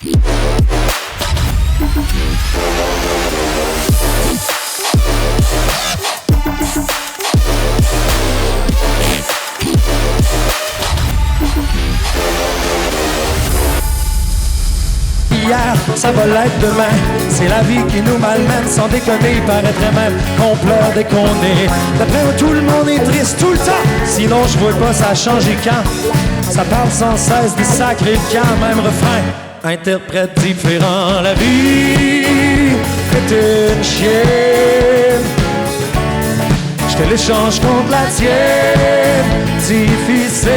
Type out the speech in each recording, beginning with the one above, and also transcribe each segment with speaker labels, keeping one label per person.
Speaker 1: Hier, ça va l'être demain. C'est la vie qui nous malmène. Sans déconner, il paraîtrait même qu'on pleure dès qu'on est. D'après moi, tout le monde est triste tout le temps. Sinon, je vois pas ça a changé quand. Ça parle sans cesse des sacrés camps. Même refrain, interprète différent. La vie est une chienne. Je te l'échange contre la tienne. Difficile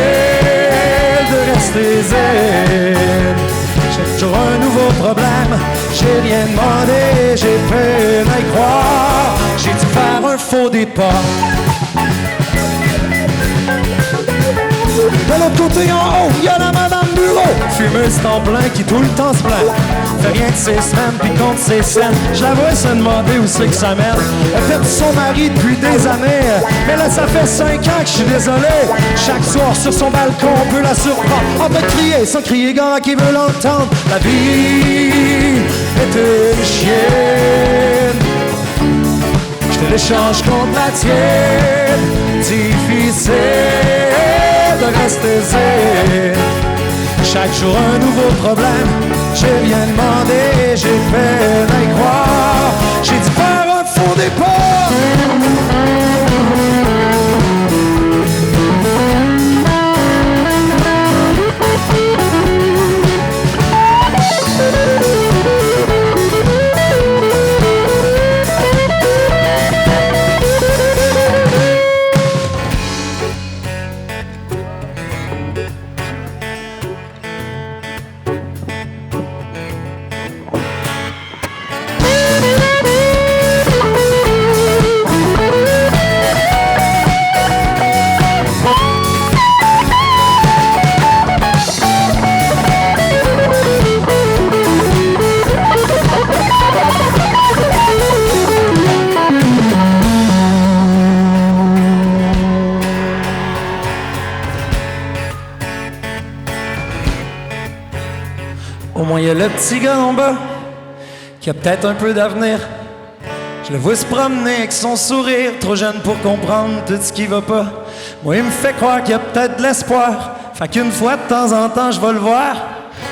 Speaker 1: de rester zen. J'ai toujours un nouveau problème. J'ai rien demandé, j'ai peine à y croire. J'ai dû faire un faux départ. De l'autre côté en haut, y'a la madame bureau, fumeuse temps plein qui tout le temps se plaint. Fait rien de ses semaines puis compte ses scènes. Je la vois se demander où c'est que ça mène. Elle fait son mari depuis des années, mais là ça fait 5 ans que je suis désolé. Chaque soir sur son balcon on peut la surprendre en train de crier sans crier gars qui veut l'entendre. La vie est une chienne. Je te l'échange contre la tienne. Difficile de rester zen. Chaque jour un nouveau problème. J'ai rien demandé, j'ai peine à y croire. J'ai dû faire un faux départ. Au moins, il y a le petit gars en bas qui a peut-être un peu d'avenir. Je le vois se promener avec son sourire, trop jeune pour comprendre tout ce qui va pas. Moi, il me fait croire qu'il y a peut-être de l'espoir. Fait qu'une fois de temps en temps, je vais le voir.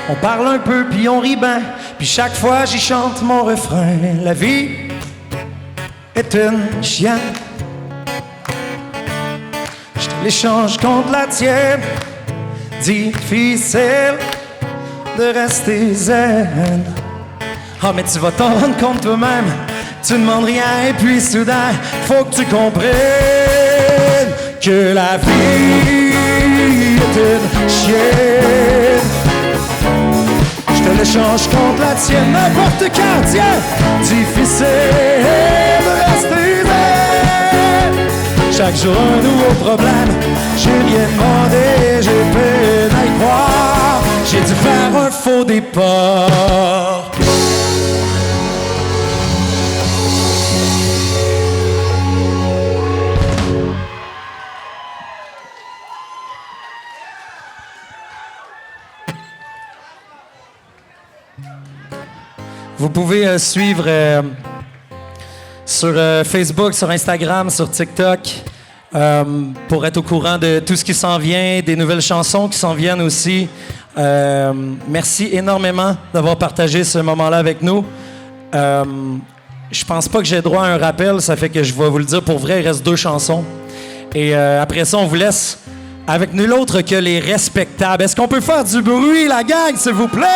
Speaker 1: On parle un peu, puis on rit ben. Puis chaque fois, j'y chante mon refrain. La vie est une chienne. Je te l'échange contre la tienne. Difficile de rester zen. Ah, mais tu vas t'en rendre compte toi-même. Tu demandes rien et puis soudain, faut que tu comprennes que la vie est une chienne. Je te l'échange contre la tienne, n'importe quand, tiens. Difficile de rester zen. Chaque jour un nouveau problème. J'ai rien demandé, j'ai peine à y croire. J'ai dû faire un faux départ. Vous pouvez suivre sur Facebook, sur Instagram, sur TikTok pour être au courant de tout ce qui s'en vient, des nouvelles chansons qui s'en viennent aussi. Merci énormément d'avoir partagé ce moment-là avec nous. Je pense pas que j'ai droit à un rappel, ça fait que je vais vous le dire pour vrai, il reste 2 chansons. Et après ça, on vous laisse avec nul autre que les Respectables. Est-ce qu'on peut faire du bruit, la gang, s'il vous plaît?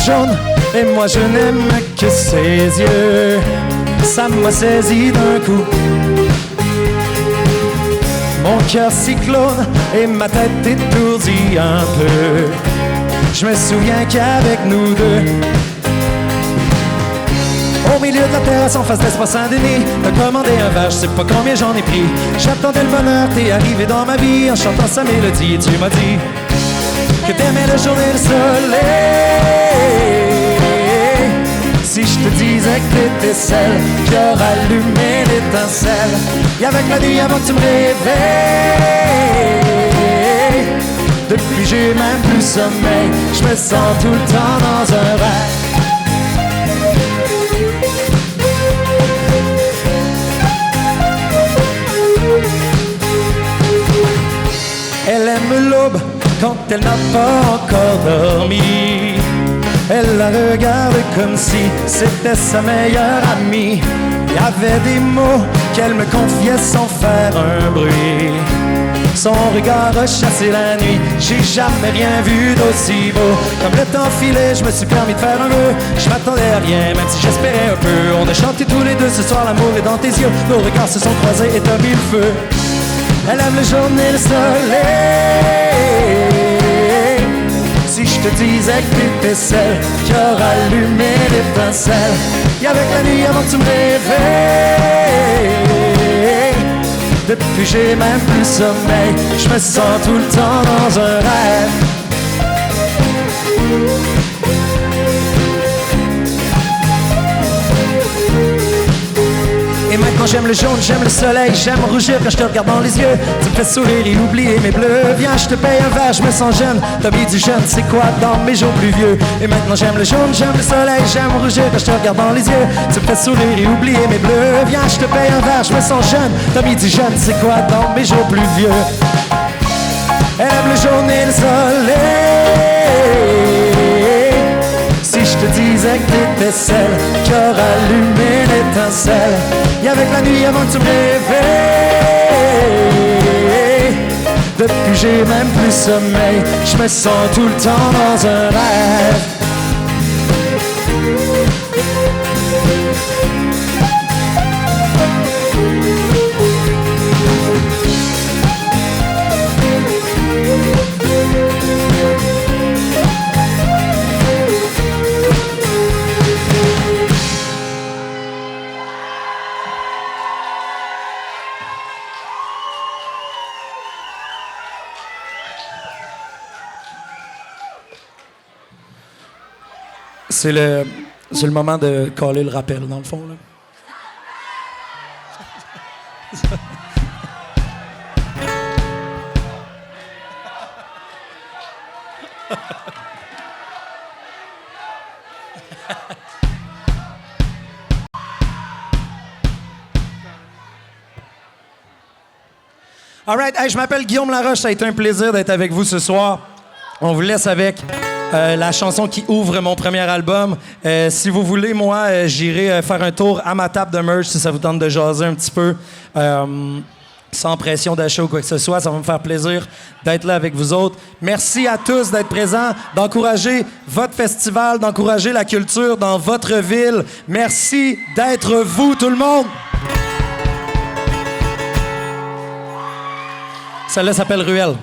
Speaker 1: Jaune, et moi je n'aime que ses yeux. Ça m'a saisi d'un coup. Mon cœur cyclone et ma tête étourdie un peu. Je me souviens qu'avec nous deux, au milieu de la terrasse en face d'Espace Saint-Denis, t'as commandé un verre, je sais pas combien j'en ai pris. J'attendais le bonheur, t'es arrivé dans ma vie en chantant sa mélodie. Tu m'as dit que t'aimais le jour et le soleil. Si je te disais que t'étais celle qui aura allumé l'étincelle, et avec la nuit avant que tu me réveilles. Depuis j'ai même plus sommeil, je me sens tout le temps dans un rêve. Elle aime l'aube quand elle n'a pas encore dormi. Elle la regarde comme si c'était sa meilleure amie. Il y avait des mots qu'elle me confiait sans faire un bruit. Son regard a chassé la nuit, j'ai jamais rien vu d'aussi beau. Comme le temps filait, je me suis permis de faire un vœu. Je m'attendais à rien, même si j'espérais un peu. On a chanté tous les deux ce soir, l'amour est dans tes yeux. Nos regards se sont croisés et t'as mis le feu. Elle aime le jour et le soleil. Si je te disais que t'étais celle qui aura allumé l'étincelle, et avec la nuit avant que tu me réveilles. Depuis j'ai même plus sommeil, je me sens tout le temps dans un rêve. Et maintenant j'aime le jaune, j'aime le soleil, j'aime rougir quand je te regarde dans les yeux. Tu me fais sourire et oublier mes bleus. Viens, je te paye un verre, je me sens jeune. T'as mis du jeune, c'est quoi dans mes jours plus vieux? Et maintenant j'aime le jaune, j'aime le soleil, j'aime rougir quand je te regarde dans les yeux. Tu me fais sourire et oublier mes bleus. Viens, je te paye un verre, je me sens jeune. T'as mis du jeune, c'est quoi dans mes jours plus vieux? Elle aime le jaune et le soleil. Si je te disais que t'étais celle qui aura allumé l'étincelle, et avec la nuit avant que tu me réveilles. Depuis j'ai même plus sommeil, je me sens tout le temps dans un rêve. C'est le moment de caler le rappel, dans le fond. Là. All right, hey, je m'appelle Guillaume Laroche, ça a été un plaisir d'être avec vous ce soir. On vous laisse avec la chanson qui ouvre mon premier album. Si vous voulez, moi, j'irai faire un tour à ma table de merch si ça vous tente de jaser un petit peu. Sans pression d'achat ou quoi que ce soit, ça va me faire plaisir d'être là avec vous autres. Merci à tous d'être présents, d'encourager votre festival, d'encourager la culture dans votre ville. Merci d'être vous, tout le monde! Celle-là s'appelle Ruelle.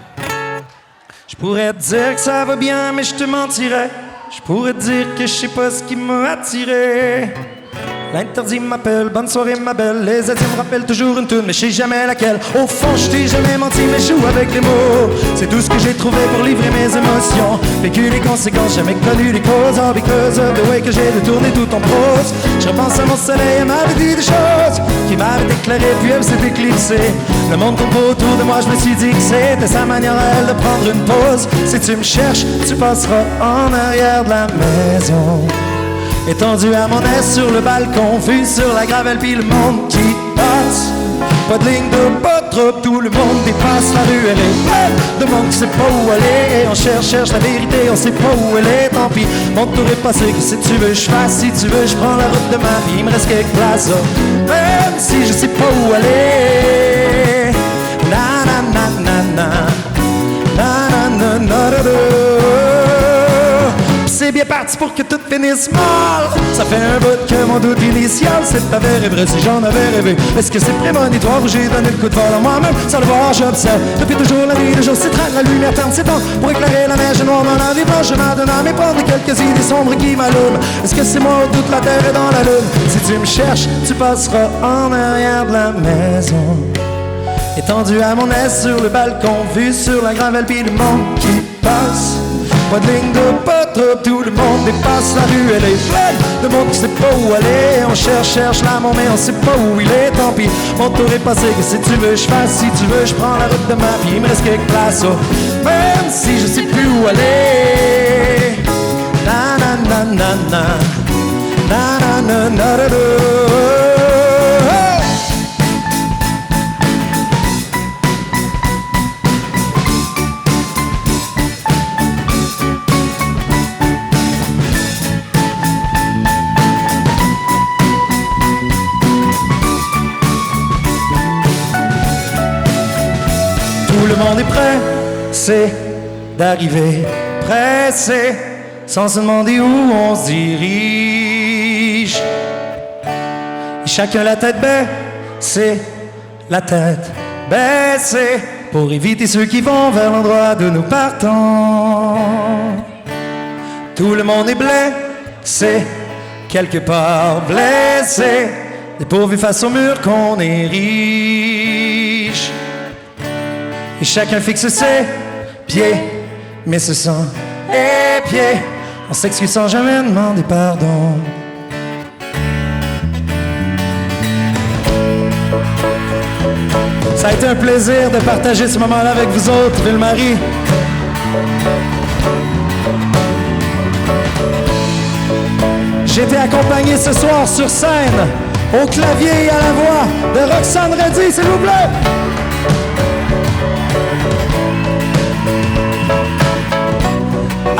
Speaker 1: Je pourrais te dire que ça va bien, mais je te mentirais. Je pourrais te dire que je sais pas ce qui m'a attiré. L'interdit m'appelle, bonne soirée ma belle. Les adieux me rappellent toujours une tune, mais je sais jamais laquelle. Au fond, je t'ai jamais menti, mais je joue avec les mots. C'est tout ce que j'ai trouvé pour livrer mes émotions. Vécu les conséquences, jamais connu les causes. Oh, because of the way que j'ai détourné tout en prose. Je repense à mon soleil, elle m'avait dit des choses qui m'avaient éclairé, puis elle s'est éclipsée. Le monde tourne pas autour de moi, je me suis dit que c'était sa manière à elle de prendre une pause. Si tu me cherches, tu passeras en arrière de la maison. Étendu à mon aise sur le balcon, vue sur la gravelle puis le monde qui passe. Pas de ligne de pas trop, tout le monde dépasse. La rue elle est pleine de monde qui sait pas où aller. Et on cherche la vérité, on sait pas où elle est. Tant pis, mon tour est passé, que si tu veux je fasse. Si tu veux je prends la route de ma vie, il me reste quelques places. Même si je sais pas où aller. Na na na na na. Na na na na na na. c'est bien parti pour que tout finisse mal. Ça fait un bout que mon doute initial c'est avéré vrai si j'en avais rêvé. Est-ce que c'est prémonitoire ou j'ai donné le coup de vol à moi-même? Sans le voir, j'observe depuis toujours la nuit, le jour s'étreint, la lumière terne ses temps pour éclairer la neige noire dans la vie blanche. Je m'en donne à mes prendre quelques idées sombres qui m'allument. Est-ce que c'est moi ou toute la terre est dans la lune? Si tu me cherches, tu passeras en arrière de la maison. Étendu à mon aise sur le balcon, vu sur la gravelle, puis le monde qui passe. Pas de ligne de pas trop, tout le monde dépasse la rue, elle est pleine de monde qui sait pas où aller. On cherche l'amour, mais on sait pas où il est. Tant pis, mon tour est passé, que si tu veux je fasse, si tu veux je prends la route de ma vie. Il me reste quelques places, oh. Même si je sais plus où aller. Na na na na na na na na na na na. Tout le monde est pressé d'arriver, pressé, sans se demander où on se dirige. Et chacun la tête baissée, la tête baissée, pour éviter ceux qui vont vers l'endroit de nous partons. Tout le monde est blessé, quelque part blessé, dépourvu face au mur qu'on érige. Et chacun fixe ses pieds, mais ce sont les pieds. On s'excuse sans jamais demander pardon. Ça a été un plaisir de partager ce moment-là avec vous autres, Ville-Marie. J'ai été accompagné ce soir sur scène, au clavier et à la voix, de Roxane Reddy, s'il vous plaît.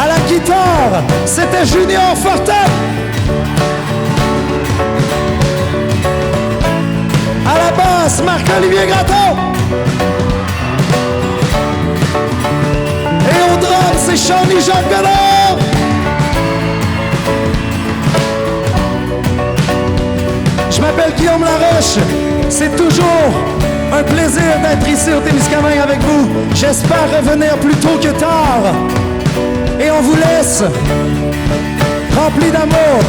Speaker 1: À la guitare, c'était Junior Fortin. À la basse, Marc-Olivier Gratton. Et au drum, c'est Jean-Jacques Bellard. Je m'appelle Guillaume Laroche. C'est toujours un plaisir d'être ici au Témiscamingue avec vous. J'espère revenir plus tôt que tard. Et on vous laisse rempli d'amour.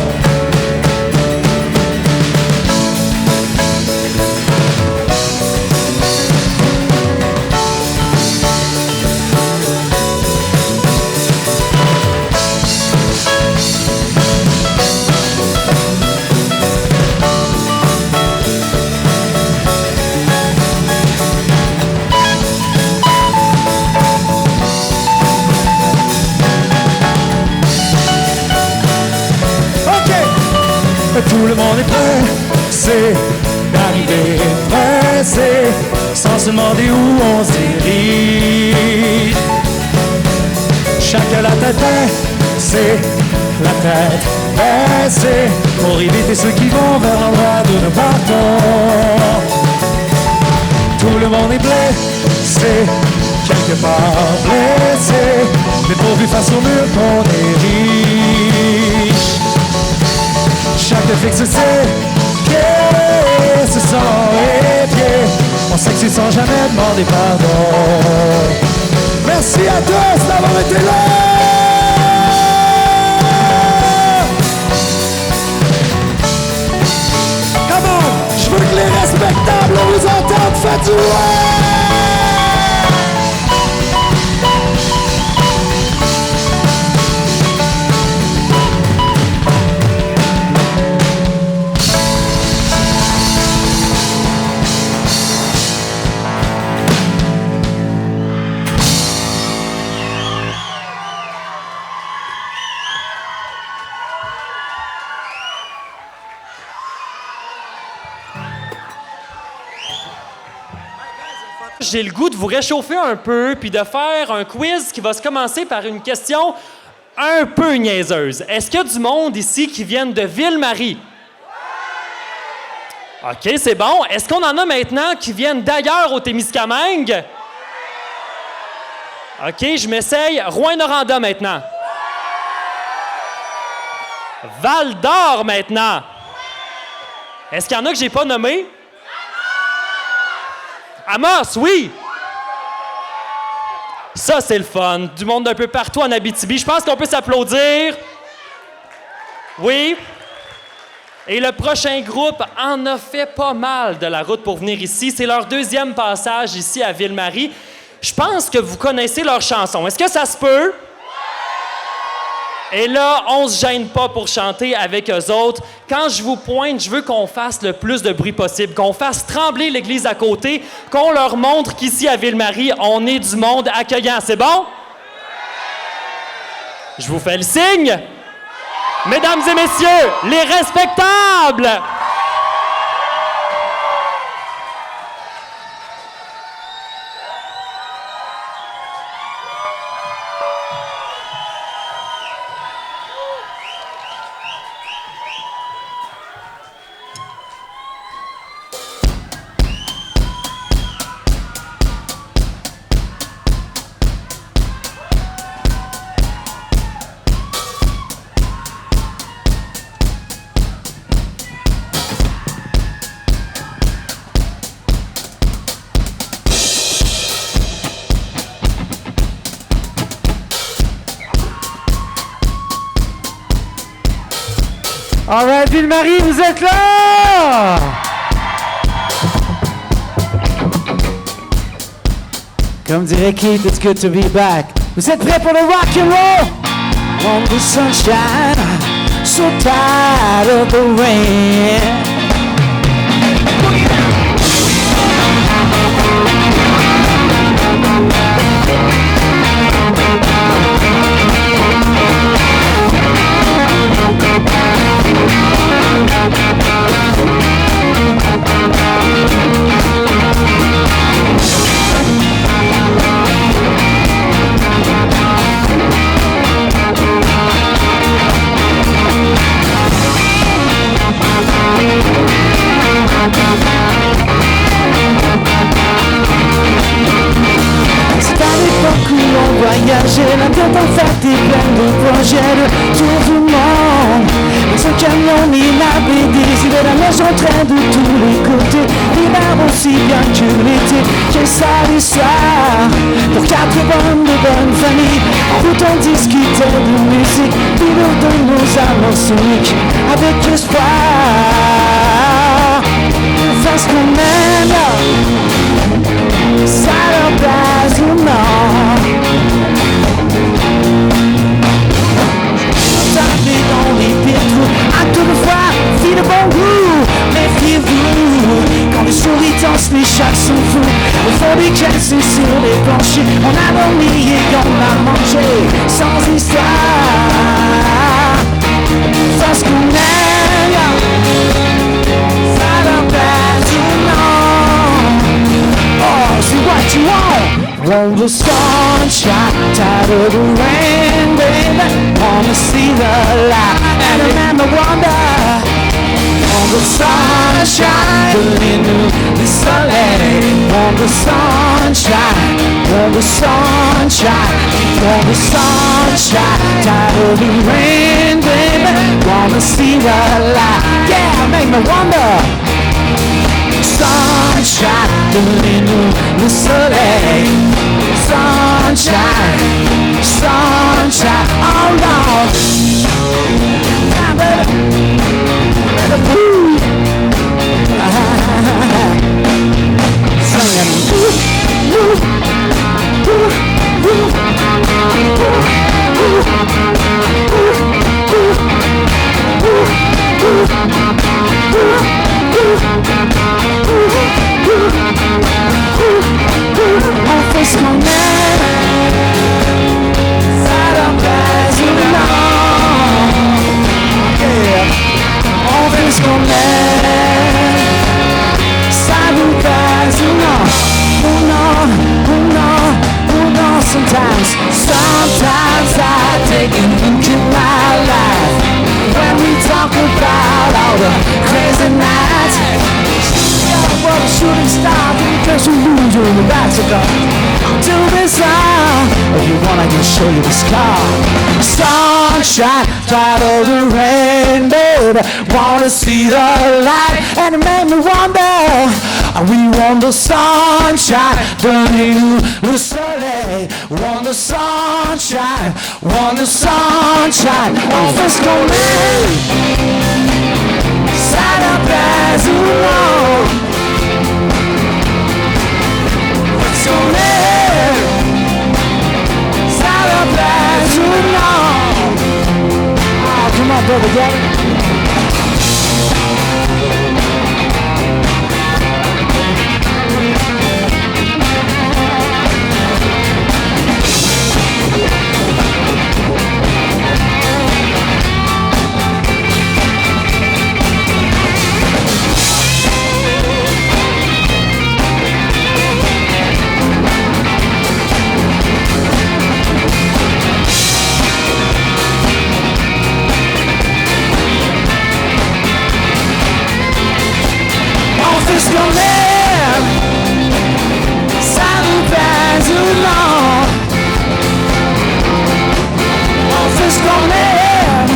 Speaker 1: Tout le monde est pressé d'arriver, pressé, sans se demander où on se dirige. Chacun la tête baissée, la tête baissée, pour éviter ceux qui vont vers l'endroit d'où nous partons. Tout le monde est blessé, quelque part blessé, dépourvu face au mur qu'on érige. Chacun fixe ses pieds, ce sont les pieds. On s'excuse sans jamais demander pardon. Merci à tous d'avoir été là. Comment? Je veux que les respectables vous entendent. Faites du ouais.
Speaker 2: J'ai le goût de vous réchauffer un peu puis de faire un quiz qui va se commencer par une question un peu niaiseuse. Est-ce qu'il y a du monde ici qui viennent de Ville-Marie? OK, c'est bon. Est-ce qu'on en a maintenant qui viennent d'ailleurs au Témiscamingue? OK, je m'essaye. Rouyn-Noranda maintenant. Val-d'Or maintenant. Est-ce qu'il y en a que j'ai pas nommé? Amos, oui! Ça, c'est le fun. Du monde d'un peu partout en Abitibi. Je pense qu'on peut s'applaudir. Oui. Et le prochain groupe en a fait pas mal de la route pour venir ici. C'est leur deuxième passage ici à Ville-Marie. Je pense que vous connaissez leur chanson. Est-ce que ça se peut? Et là, on se gêne pas pour chanter avec eux autres. Quand je vous pointe, je veux qu'on fasse le plus de bruit possible, qu'on fasse trembler l'église à côté, qu'on leur montre qu'ici à Ville-Marie, on est du monde accueillant. C'est bon? Je vous fais le signe. Mesdames et messieurs, les respectables!
Speaker 1: All right, Ville-Marie, vous êtes là! Comme dirait Keith, it's good to be back. Vous êtes prêts pour le rock and roll? On the sunshine, so tired of the rain. Voyager, la tête en fait des pleins de projets de tour du monde. Dans un camion, il a des idées, la neige en train de tous les côtés. L'hiver aussi bien que l'été, j'ai ça l'histoire. Pour 4 bonnes de bonne famille, en route on discutait de musique, vivre de nos amours soniques, avec espoir. Parce qu'on aime, ça leur place ou non. Dans les pétraux, à tout le voir, vie de bon goût. Méfiez-vous, quand les souris dansent, les chats sont fous. Au fond des caisses et sur les planchers, on a dormi et on a mangé, sans histoire. Parce qu'on aime, ça leur plaise ou non. Oh, c'est what you want. Want the sunshine, tired of the rain, baby. Wanna see the light and remember wonder. Want the sunshine, the soleil. Want the sunshine, want the sunshine, want the sunshine. Tired of the rain, baby. Wanna see the light, yeah, make me wonder. Sunshine, the soleil. Sunshine, sunshine, oh Lord. On fait ce qu'on aime, ça leur plaise ou non. Yeah. On fait ce qu'on aime, ça nous plaise ou non. Oh non, oh non, oh non. Sometimes I take it into my life when we talk about all the crazy nights. What a shooting star, because you lose you in the bicycle. Do this song, if you want I can show you the scar. sunshine, tired of the rain, baby. Wanna see the light, and it made me wonder. We want the sunshine, burning the soleil. Want the sunshine, want the sunshine. On fait ce qu'on aime, ça n'a pas ou non. Ce qu'on aime, ça n'a pas ou non. Ah, come on, baby, get it. Ce qu'on aime, ça nous pèse ou non. On fait ce qu'on aime,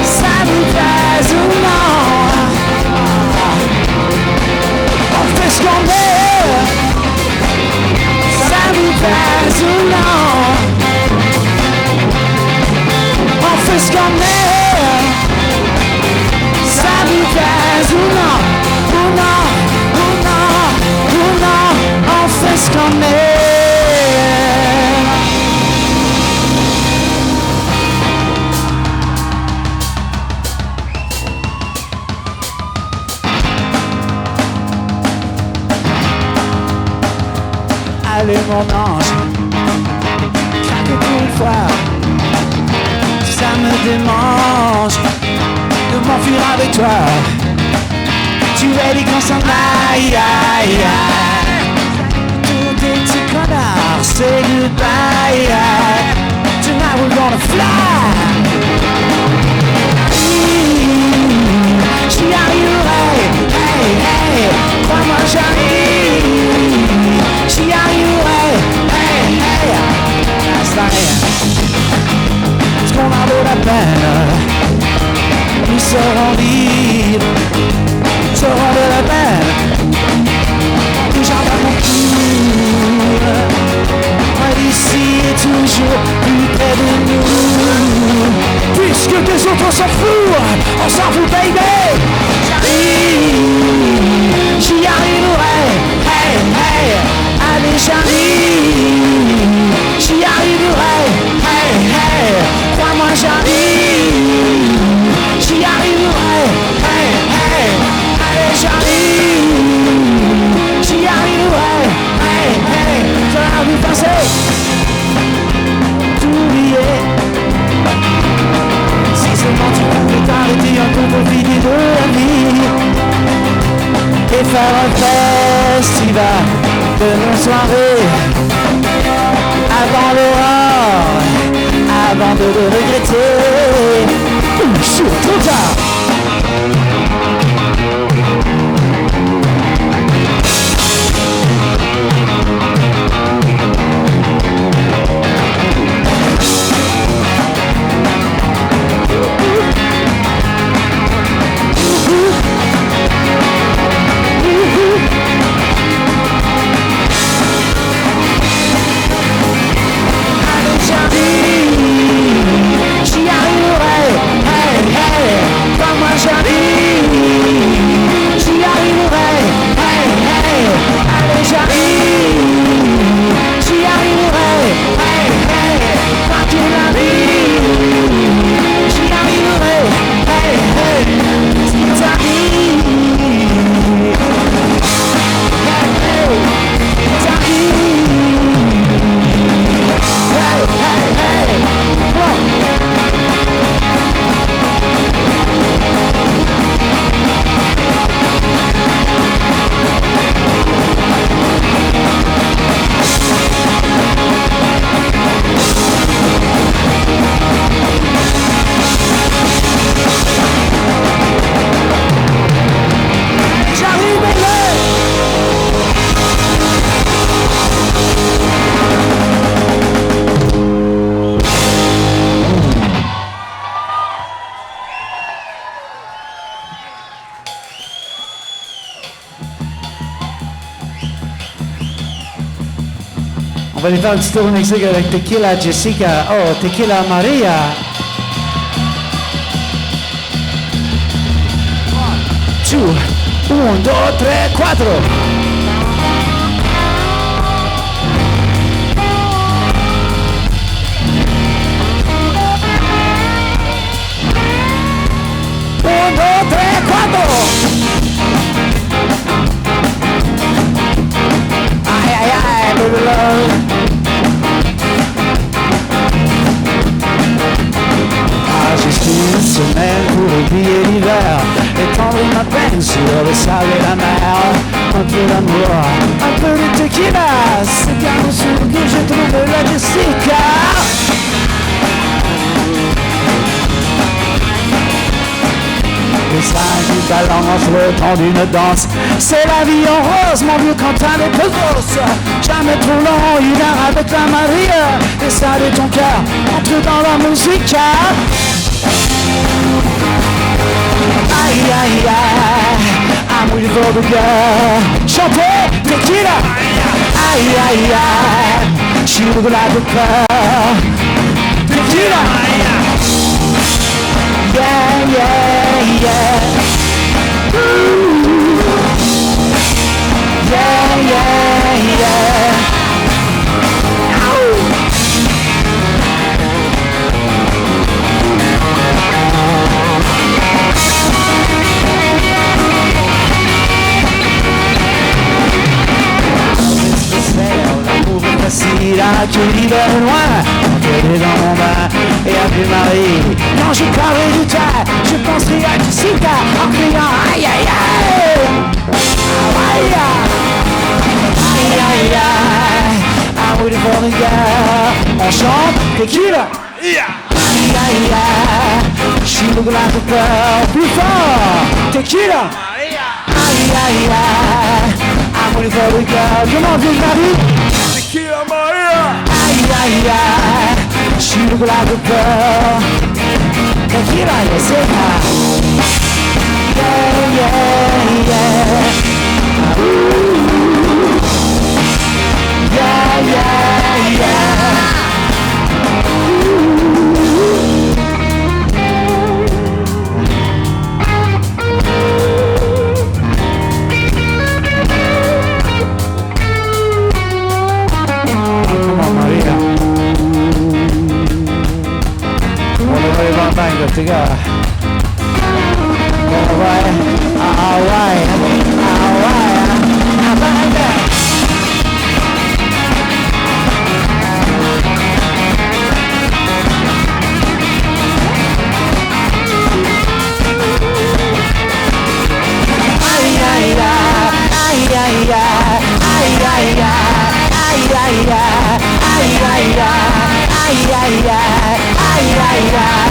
Speaker 1: ça nous pèse ou non. On fait ce qu'on aime, ça nous pèse ou non. On fait ce qu'on aime, ça nous pèse ou non. On fait ce qu'on aime. Allez mon ange, craque pour une fois. Ça me démange de m'enfuir avec toi. Tu es dit qu'on s'en aille, aïe, aïe. Tous des petits connards, say goodbye. Tonight we're gonna fly. J'y arriverai, hey, hey. Crois-moi j'arrive. J'y arriverai, hey, hey. Ça y est. Est-ce qu'on en vaut la peine? Nous serons libres. Seront de la peine, toujours pas mon tour. Moi d'ici est toujours plus près de nous. Puisque des autres s'en foutent, on s'en fout baby. J'arrive, j'y arriverai, hey, hey. Allez j'arrive, j'y arriverai, hey, hey. Crois-moi j'arrive, j'y arriverai, hey, hey. J'arrive, j'y arriverai, hey, hey, ça va vous passer, tout oublier. Si seulement tu pouvais t'arrêter un peu pour profiter de la vie.
Speaker 3: va aller faire un petit tour au Mexique avec Tequila Jessica. Oh, Tequila Maria. 1, 2, 3, 4. Ah, j'ai suivi une semaine pour oublier l'hiver, étendre ma peine sur le sable et la mer. Un peu d'amour, un peu de tequila, c'est bien au sud que j'ai trouvé la Jessica. Les singes du balance le temps d'une danse. C'est la vie en rose, mon vieux Quentin de Pedros. Jamais trop long, une heure avec la Maria. Et ça de ton cœur, entre dans la musique. Aïe aïe aïe, I'm waiting for the girl. Chantez, tequila. Aïe aïe aïe, she look like a pearl. Tequila. Yeah, yeah, yeah. Ooh. Yeah, yeah, yeah. Ow. L'amour est facile à accueillir de loin. Enterré dans mon bain et appeler Marie. Quand je parlerai du tas, je penserai à Jessica en criant aïe aïe aïe. Aïe aïe aïe aïe. I'm waiting for the girl. On chante tequila. Aïe aïe aïe. She look like a girl. Plus fort. Tequila. Aïe aïe aïe. I'm waiting for the girl. Comment vieille Marie? Tequila Maria. Aïe aïe aïe. She look like a girl. Tequila Jessica. Yeah, yeah, yeah. Ooh. Yeah, yeah, yeah. Come on, Maria. Wanna worry about bang up together. Alright, alright, alright, bang that. Ay, ay, ay, ay, ay, ay, ay. Ay, ay, ay, ay, ay, ay, ay, ay, ay, ay, ay, ay.